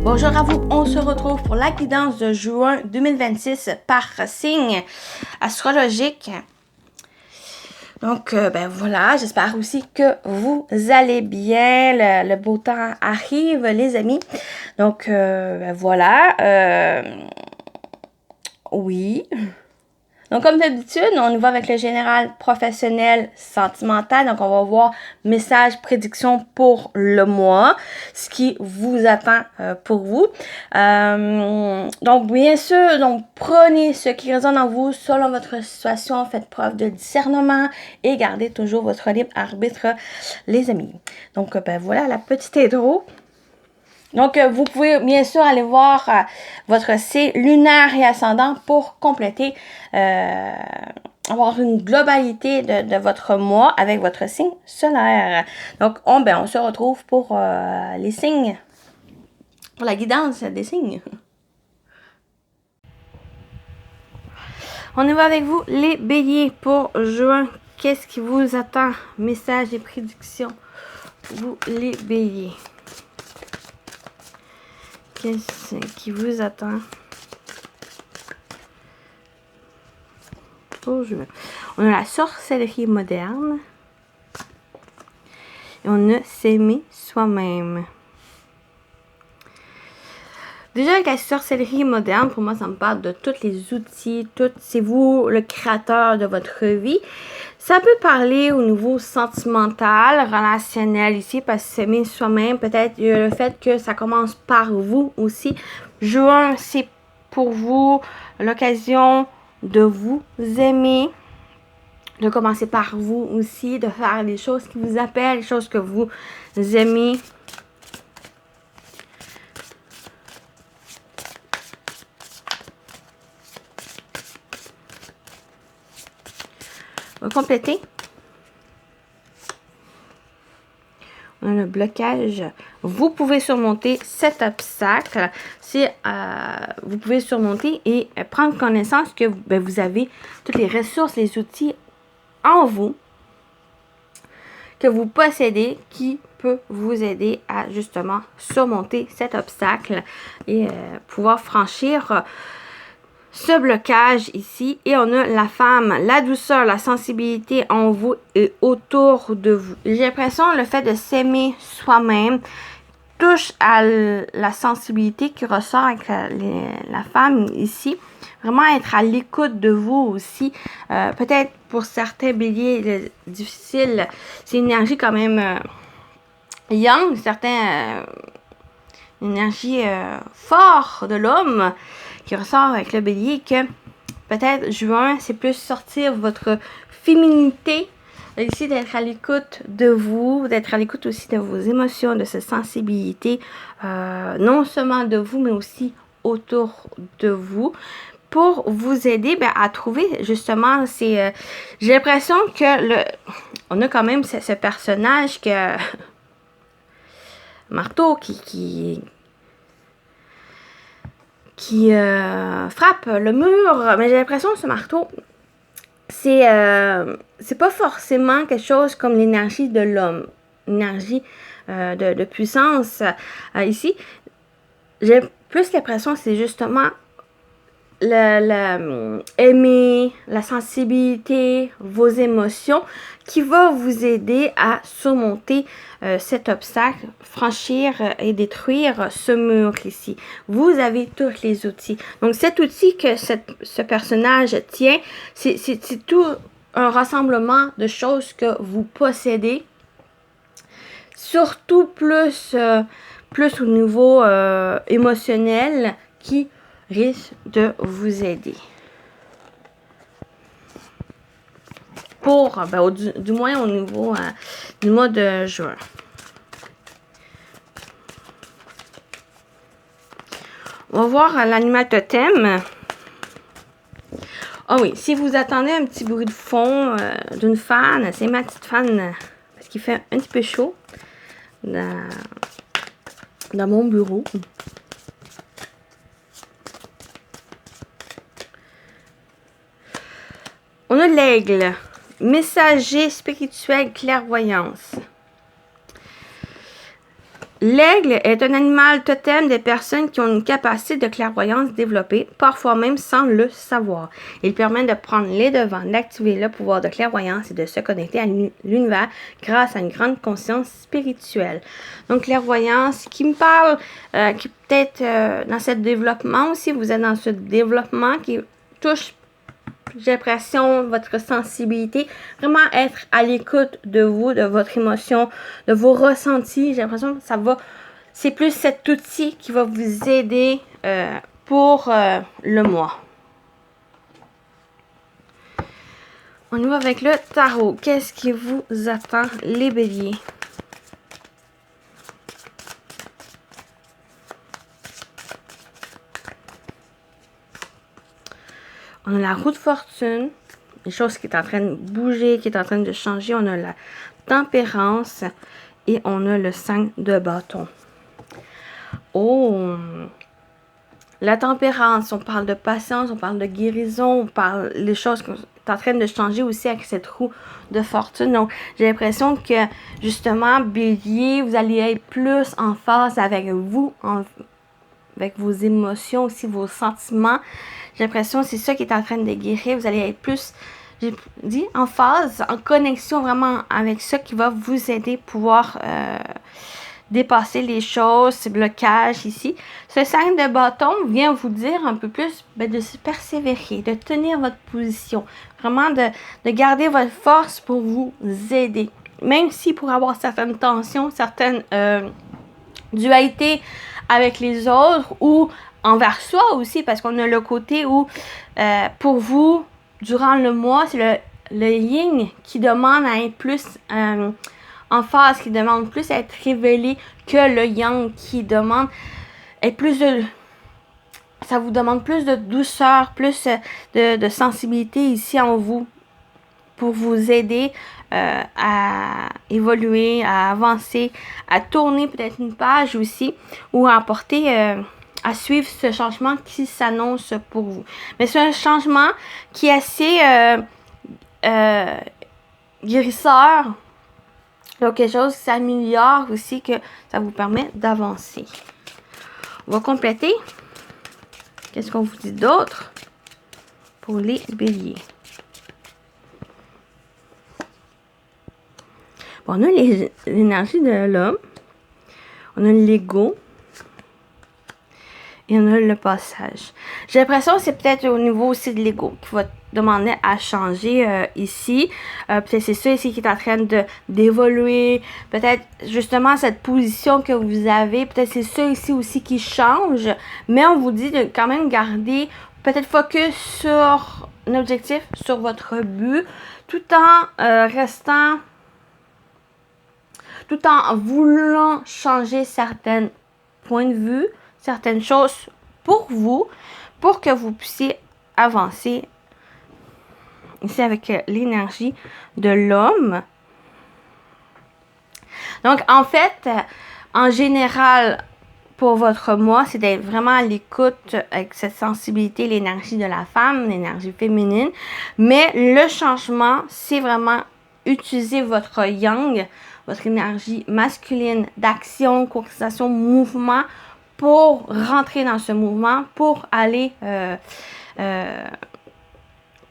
Bonjour à vous, on se retrouve pour la guidance de juin 2026 par signe astrologique. Donc, voilà, j'espère aussi que vous allez bien. Le beau temps arrive, les amis. Donc, voilà. Oui. Donc, comme d'habitude, on y va avec le général professionnel sentimental. Donc, on va voir message, prédiction pour le mois, ce qui vous attend pour vous. Donc, bien sûr, prenez ce qui résonne en vous selon votre situation. Faites preuve de discernement et gardez toujours votre libre arbitre, les amis. Donc, voilà la petite intro. Donc, vous pouvez bien sûr aller voir votre C lunaire et ascendant pour compléter, avoir une globalité de votre mois avec votre signe solaire. Donc, on se retrouve pour les signes, pour la guidance des signes. On y va avec vous, les béliers, pour juin. Qu'est-ce qui vous attend? Messages et prédictions. Vous, les béliers. Qu'est-ce qui vous attend pour juin? On a la sorcellerie moderne. Et on a s'aimer soi-même. Déjà, avec la sorcellerie moderne, pour moi, ça me parle de tous les outils, c'est vous le créateur de votre vie. Ça peut parler au niveau sentimental, relationnel ici, parce que s'aimer soi-même, peut-être le fait que ça commence par vous aussi. Juin, c'est pour vous l'occasion de vous aimer, de commencer par vous aussi, de faire les choses qui vous appellent, les choses que vous aimez. On va compléter. On a le blocage. Vous pouvez surmonter cet obstacle. Vous pouvez surmonter et prendre connaissance que vous avez toutes les ressources, les outils en vous que vous possédez qui peut vous aider à justement surmonter cet obstacle et pouvoir franchir ce blocage ici. Et on a la femme, la douceur, la sensibilité en vous et autour de vous. J'ai l'impression le fait de s'aimer soi-même touche à la sensibilité qui ressort avec la femme ici. Vraiment être à l'écoute de vous aussi. Peut-être pour certains béliers difficiles, c'est une énergie quand même yang, une énergie forte de l'homme qui ressort avec le bélier, que peut-être juin, c'est plus sortir votre féminité, ici d'être à l'écoute de vous, d'être à l'écoute aussi de vos émotions, de cette sensibilité, non seulement de vous, mais aussi autour de vous, pour vous aider à trouver justement j'ai l'impression que on a quand même ce personnage que marteau qui frappe le mur, mais j'ai l'impression que ce marteau, c'est pas forcément quelque chose comme l'énergie de l'homme, l'énergie de puissance ici. J'ai plus l'impression que c'est justement aimer, la sensibilité, vos émotions qui va vous aider à surmonter cet obstacle, franchir et détruire ce mur ici. Vous avez tous les outils. Donc cet outil que ce personnage tient, c'est tout un rassemblement de choses que vous possédez, surtout plus au niveau émotionnel, qui risque de vous aider. Pour, du moins au niveau du mois de juin. On va voir l'animal totem. Ah oui, si vous attendez un petit bruit de fond d'une fan, c'est ma petite fan, parce qu'il fait un petit peu chaud dans mon bureau. On a l'aigle. Messager spirituel, clairvoyance. L'aigle est un animal totem des personnes qui ont une capacité de clairvoyance développée, parfois même sans le savoir. Il permet de prendre les devants, d'activer le pouvoir de clairvoyance et de se connecter à l'univers grâce à une grande conscience spirituelle. Donc, clairvoyance qui me parle, qui peut-être dans ce développement aussi, vous êtes dans ce développement qui touche, j'ai l'impression, votre sensibilité, vraiment être à l'écoute de vous, de votre émotion, de vos ressentis. J'ai l'impression que ça va, c'est plus cet outil qui va vous aider pour le mois. On y va avec le tarot. Qu'est-ce qui vous attend, les béliers? On a la roue de fortune, une chose qui est en train de bouger, qui est en train de changer. On a la tempérance et on a le 5 de bâton. Oh! La tempérance, on parle de patience, on parle de guérison, on parle des choses qui sont en train de changer aussi avec cette roue de fortune. Donc, j'ai l'impression que, justement, bélier, vous allez être plus en phase avec vous, avec vos émotions aussi, vos sentiments. J'ai l'impression que c'est ça qui est en train de guérir. Vous allez être plus, j'ai dit, en phase, en connexion vraiment avec ça qui va vous aider à pouvoir dépasser les choses, ces blocages ici. Ce 5 de bâton vient vous dire un peu plus de se persévérer, de tenir votre position. Vraiment de garder votre force pour vous aider. Même si pour avoir certaines tensions, certaines dualités avec les autres ou envers soi aussi, parce qu'on a le côté où, pour vous, durant le mois, c'est le yin qui demande à être plus en phase, qui demande plus à être révélé que le yang qui demande être plus de... Ça vous demande plus de douceur, plus de sensibilité ici en vous pour vous aider à évoluer, à avancer, à tourner peut-être une page aussi ou à apporter... à suivre ce changement qui s'annonce pour vous. Mais c'est un changement qui est assez guérisseur. Donc, quelque chose qui s'améliore aussi, que ça vous permet d'avancer. On va compléter. Qu'est-ce qu'on vous dit d'autre pour les béliers? Bon, on a l'énergie de l'homme. On a l'ego. Et on a le passage. J'ai l'impression que c'est peut-être au niveau aussi de l'ego qui va demander à changer ici. Peut-être c'est ça ici qui est en train d'évoluer. Peut-être justement cette position que vous avez. Peut-être c'est ça ici aussi qui change. Mais on vous dit de quand même garder peut-être focus sur un objectif, sur votre but, tout en restant, tout en voulant changer certains points de vue, certaines choses pour vous, pour que vous puissiez avancer ici avec l'énergie de l'homme. Donc, en fait, en général, pour votre mois, c'est d'être vraiment à l'écoute avec cette sensibilité, l'énergie de la femme, l'énergie féminine. Mais le changement, c'est vraiment utiliser votre yang, votre énergie masculine d'action, concentration, mouvement, pour rentrer dans ce mouvement, pour aller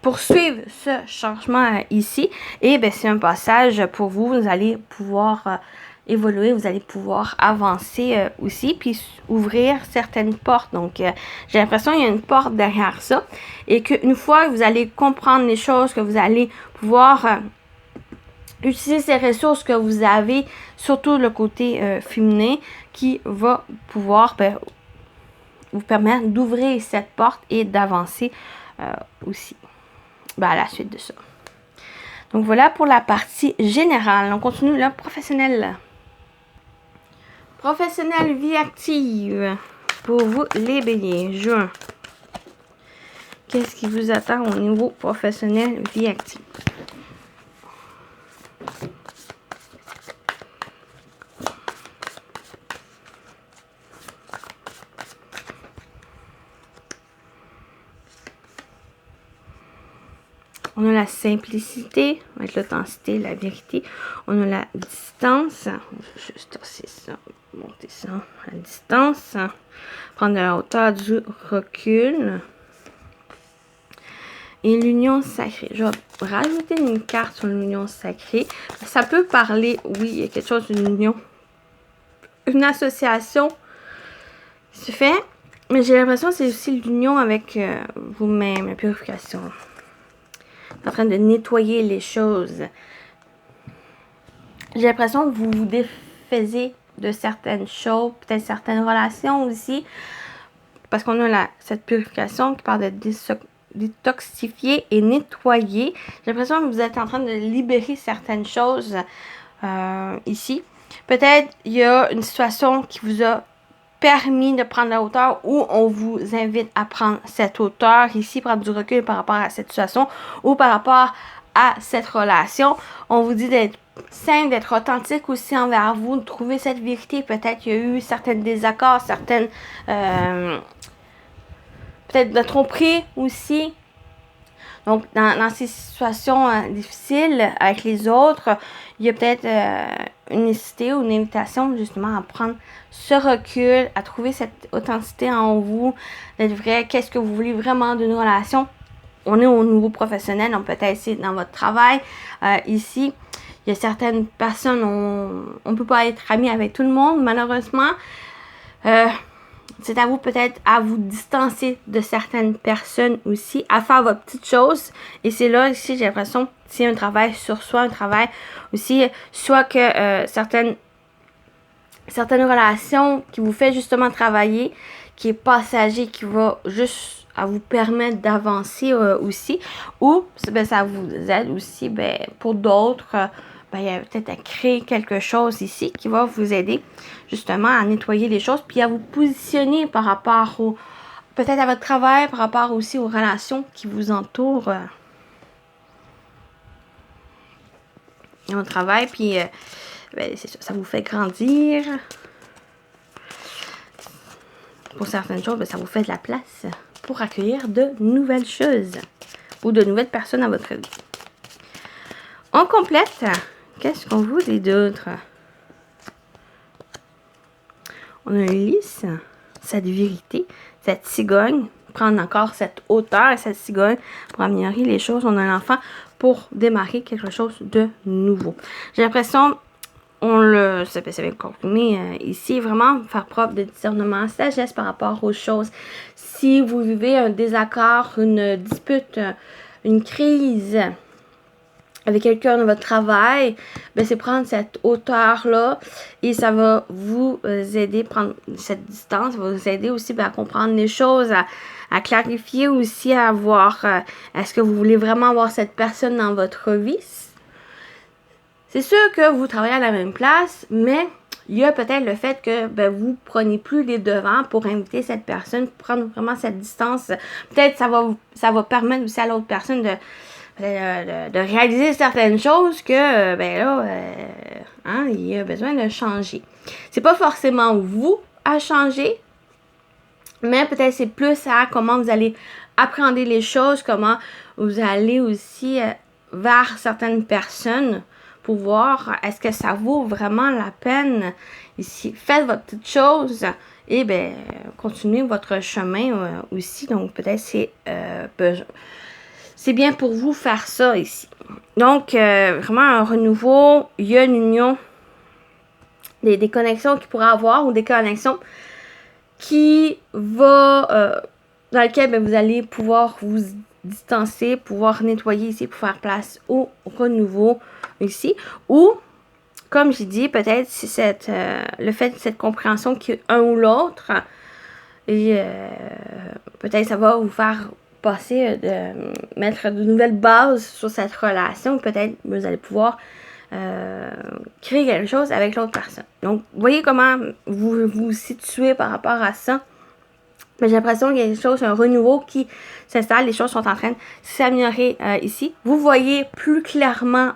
poursuivre ce changement ici. Et bien, c'est un passage pour vous. Vous allez pouvoir évoluer, vous allez pouvoir avancer aussi, puis ouvrir certaines portes. Donc, j'ai l'impression qu'il y a une porte derrière ça. Et qu'une fois que vous allez comprendre les choses, que vous allez pouvoir utiliser ces ressources que vous avez, surtout le côté féminin, qui va pouvoir vous permettre d'ouvrir cette porte et d'avancer aussi à la suite de ça. Donc voilà pour la partie générale. On continue le professionnel. Professionnel, vie active. Pour vous, les béliers, juin. Qu'est-ce qui vous attend au niveau professionnel, vie active? On a la simplicité, avec l'authenticité, la vérité. On a la distance. Je vais juste tasser ça, monter ça. La distance. Prendre de la hauteur, du recul. Et l'union sacrée. Je vais rajouter une carte sur l'union sacrée. Ça peut parler, oui, il y a quelque chose d'une union. Une association qui se fait. Mais j'ai l'impression que c'est aussi l'union avec vous-même, la purification. En train de nettoyer les choses. J'ai l'impression que vous vous défaisez de certaines choses, peut-être certaines relations aussi, parce qu'on a cette purification qui parle de détoxifier et nettoyer. J'ai l'impression que vous êtes en train de libérer certaines choses ici. Peut-être il y a une situation qui vous a permis de prendre la hauteur ou on vous invite à prendre cette hauteur ici, prendre du recul par rapport à cette situation ou par rapport à cette relation. On vous dit d'être simple, d'être authentique aussi envers vous, de trouver cette vérité. Peut-être qu'il y a eu certains désaccords, certaines peut-être de tromperie aussi. Donc, dans ces situations difficiles avec les autres, il y a peut-être une nécessité ou une invitation justement à prendre ce recul, à trouver cette authenticité en vous, d'être vrai, qu'est-ce que vous voulez vraiment d'une relation. On est au niveau professionnel, on peut être ici dans votre travail. Ici, il y a certaines personnes, on ne peut pas être ami avec tout le monde, malheureusement. C'est à vous peut-être à vous distancer de certaines personnes aussi, à faire votre petite chose. Et c'est là, ici, j'ai l'impression, c'est un travail sur soi, un travail aussi, soit que certaines relations qui vous fait justement travailler, qui est passager, qui va juste à vous permettre d'avancer aussi, ou ça vous aide aussi pour d'autres. Il y a peut-être à créer quelque chose ici qui va vous aider justement à nettoyer les choses, puis à vous positionner par rapport peut-être à votre travail, par rapport aussi aux relations qui vous entourent dans votre travail, puis c'est ça vous fait grandir. Pour certaines choses, ça vous fait de la place pour accueillir de nouvelles choses ou de nouvelles personnes à votre vie. On complète. Qu'est-ce qu'on vous dit d'autre? On a une lisse, cette vérité, cette cigogne, prendre encore cette hauteur et cette cigogne pour améliorer les choses. On a l'enfant pour démarrer quelque chose de nouveau. J'ai l'impression, ça va être comprimé ici, vraiment faire preuve de discernement, sagesse par rapport aux choses. Si vous vivez un désaccord, une dispute, une crise avec quelqu'un dans votre travail, c'est prendre cette hauteur-là et ça va vous aider à prendre cette distance, ça va vous aider aussi à comprendre les choses, à clarifier aussi, à voir est-ce que vous voulez vraiment avoir cette personne dans votre vie. C'est sûr que vous travaillez à la même place, mais il y a peut-être le fait que vous prenez plus les devants pour inviter cette personne, pour prendre vraiment cette distance. Peut-être ça va permettre aussi à l'autre personne de réaliser certaines choses que il y a besoin de changer. C'est pas forcément vous à changer, mais peut-être c'est plus à comment vous allez appréhender les choses, comment vous allez aussi vers certaines personnes pour voir est-ce que ça vaut vraiment la peine ici. Faites votre petite chose et continuez votre chemin aussi. Donc peut-être c'est bien pour vous faire ça ici. Donc, vraiment un renouveau, il y a une union, des connexions qu'il pourra avoir ou des connexions qui dans lesquelles vous allez pouvoir vous distancer, pouvoir nettoyer ici pour faire place au renouveau ici. Ou, comme j'ai dit, peut-être si le fait de cette compréhension qu'un ou l'autre, et peut-être ça va vous faire passer de mettre de nouvelles bases sur cette relation. Peut-être vous allez pouvoir créer quelque chose avec l'autre personne. Donc, voyez comment vous vous situez par rapport à ça. Mais j'ai l'impression qu'il y a des choses, un renouveau qui s'installe. Les choses sont en train de s'améliorer ici. Vous voyez plus clairement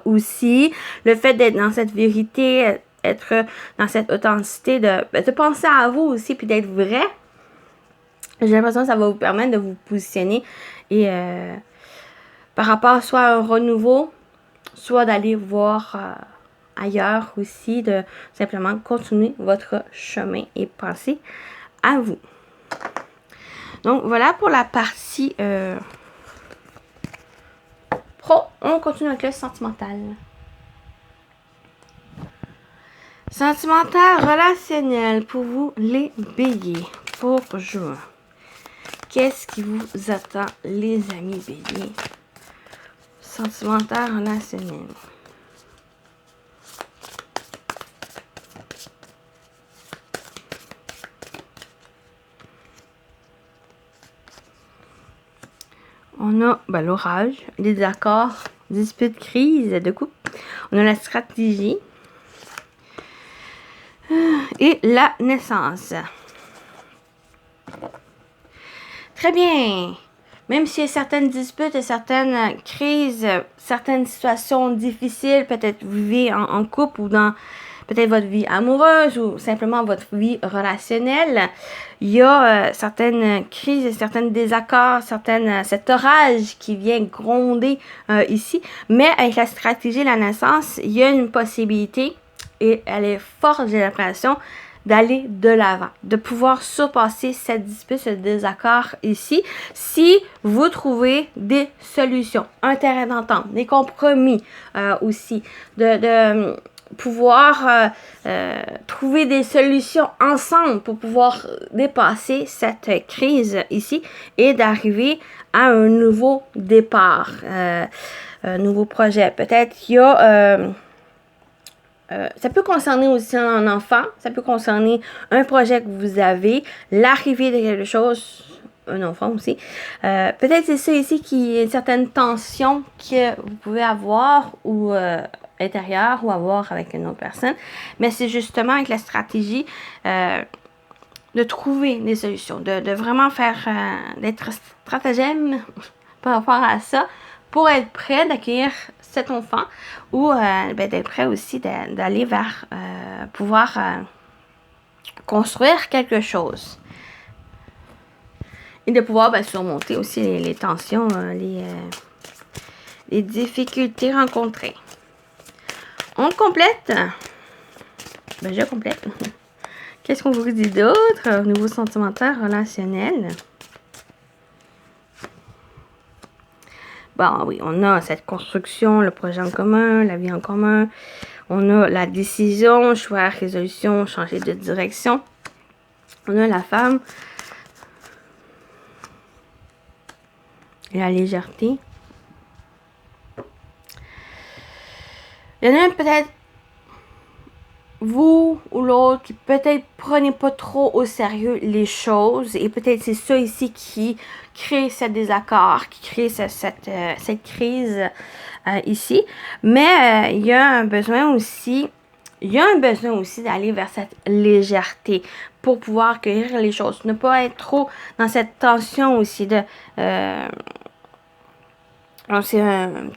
aussi le fait d'être dans cette vérité, être dans cette authenticité, de penser à vous aussi, puis d'être vrai. J'ai l'impression que ça va vous permettre de vous positionner et par rapport soit à un renouveau, soit d'aller voir ailleurs aussi, de simplement continuer votre chemin et penser à vous. Donc, voilà pour la partie pro. On continue avec le sentimental. Sentimental, relationnel pour vous, les béliers, pour juin. Qu'est-ce qui vous attend, les amis béliers? Sentimental, relationnel. On a l'orage, les désaccords, disputes, crises de couple. On a la stratégie et la naissance. Très bien. Même s'il y a certaines disputes, certaines crises, certaines situations difficiles, peut-être vous vivez en couple ou dans peut-être votre vie amoureuse ou simplement votre vie relationnelle, il y a certaines crises, certains désaccords, cet orage qui vient gronder ici. Mais avec la stratégie de la naissance, il y a une possibilité, et elle est forte, j'ai l'impression, d'aller de l'avant, de pouvoir surpasser cette dispute, ce désaccord ici, si vous trouvez des solutions, un terrain d'entente, des compromis aussi, de pouvoir trouver des solutions ensemble pour pouvoir dépasser cette crise ici et d'arriver à un nouveau départ, un nouveau projet. Peut-être qu'il y a... ça peut concerner aussi un enfant, ça peut concerner un projet que vous avez, l'arrivée de quelque chose, un enfant aussi. Peut-être c'est ça ici qui est une certaine tension que vous pouvez avoir ou intérieure ou avoir avec une autre personne. Mais c'est justement avec la stratégie de trouver des solutions, de vraiment faire, d'être stratagème par rapport à ça pour être prêt d'accueillir cet enfant ou d'être prêt aussi d'aller vers pouvoir construire quelque chose et de pouvoir surmonter aussi les tensions, les difficultés rencontrées. On complète. Je complète. Qu'est-ce qu'on vous dit d'autre au niveau sentimental, relationnel? Bon, oui, on a cette construction, le projet en commun, la vie en commun. On a la décision, choix, résolution, changer de direction. On a la femme. Et la légèreté. Il y en a peut-être vous ou l'autre qui peut-être prenez pas trop au sérieux les choses et peut-être c'est ça ici qui crée ce désaccord, qui crée cette crise ici. Mais il y a un besoin aussi, d'aller vers cette légèreté pour pouvoir accueillir les choses. Ne pas être trop dans cette tension aussi de... c'est un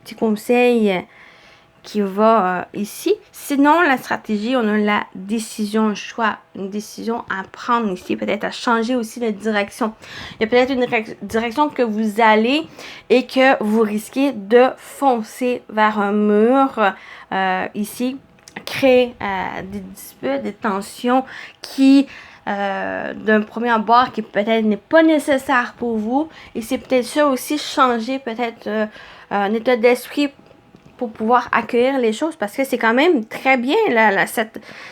petit conseil qui va ici. Sinon, la stratégie, on a la décision, le choix, une décision à prendre ici, peut-être à changer aussi de direction. Il y a peut-être une direction que vous allez et que vous risquez de foncer vers un mur ici, créer des disputes, des tensions qui d'un premier abord qui peut-être n'est pas nécessaire pour vous et c'est peut-être ça aussi, changer peut-être un état d'esprit pour pouvoir accueillir les choses parce que c'est quand même très bien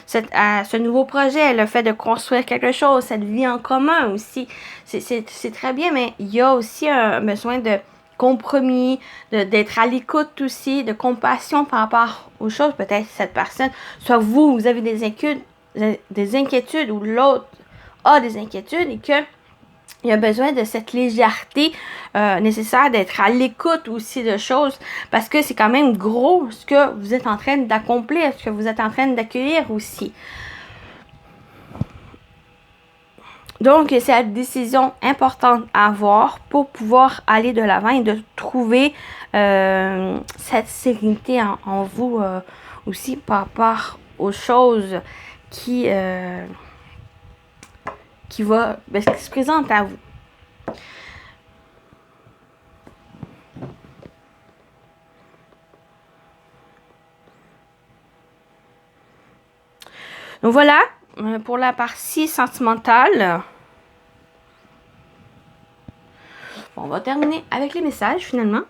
ce nouveau projet, le fait de construire quelque chose, cette vie en commun aussi, c'est très bien, mais il y a aussi un besoin de compromis, d'être à l'écoute aussi, de compassion par rapport aux choses. Peut-être cette personne, soit vous avez des inquiétudes ou l'autre a des inquiétudes et que il y a besoin de cette légèreté nécessaire, d'être à l'écoute aussi de choses, parce que c'est quand même gros ce que vous êtes en train d'accomplir, ce que vous êtes en train d'accueillir aussi. Donc, c'est une décision importante à avoir pour pouvoir aller de l'avant et de trouver cette sérénité en vous aussi par rapport aux choses qui se présentent à vous. Donc voilà, pour la partie sentimentale. Bon, on va terminer avec les messages finalement.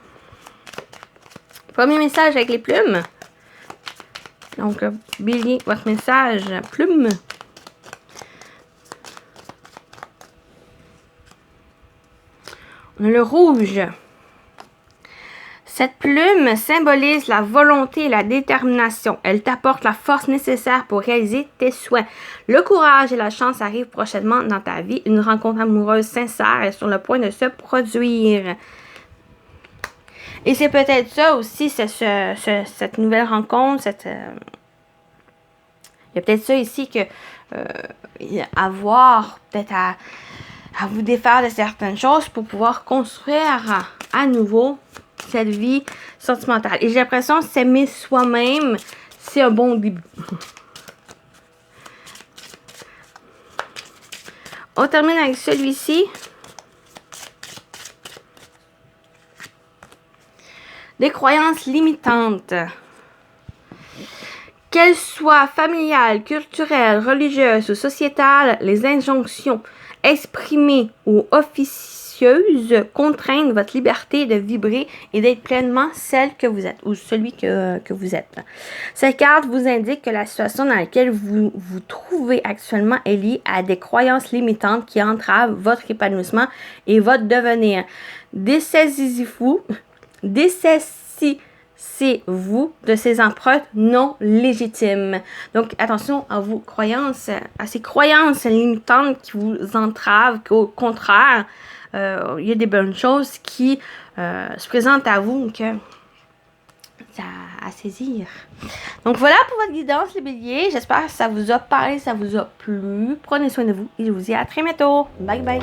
Premier message avec les plumes. Donc, Bélier, votre message, plume. On a le rouge. Cette plume symbolise la volonté et la détermination. Elle t'apporte la force nécessaire pour réaliser tes souhaits. Le courage et la chance arrivent prochainement dans ta vie. Une rencontre amoureuse sincère est sur le point de se produire. Et c'est peut-être ça aussi, cette nouvelle rencontre. Il y a peut-être ça ici que avoir peut-être à vous défaire de certaines choses pour pouvoir construire à nouveau cette vie sentimentale. Et j'ai l'impression que s'aimer soi-même, c'est un bon début. On termine avec celui-ci. Des croyances limitantes. Qu'elles soient familiales, culturelles, religieuses ou sociétales, les injonctions exprimées ou officieuses contraignent votre liberté de vibrer et d'être pleinement celle que vous êtes ou celui que vous êtes. Cette carte vous indique que la situation dans laquelle vous vous trouvez actuellement est liée à des croyances limitantes qui entravent votre épanouissement et votre devenir. Dessaisissez-vous de ces empreintes non légitimes. Donc, attention à vos croyances, à ces croyances limitantes qui vous entravent, qu'au contraire, il y a des bonnes choses qui se présentent à vous, que à saisir. Donc, voilà pour votre guidance, les béliers. J'espère que ça vous a parlé, ça vous a plu. Prenez soin de vous et je vous dis à très bientôt. Bye bye.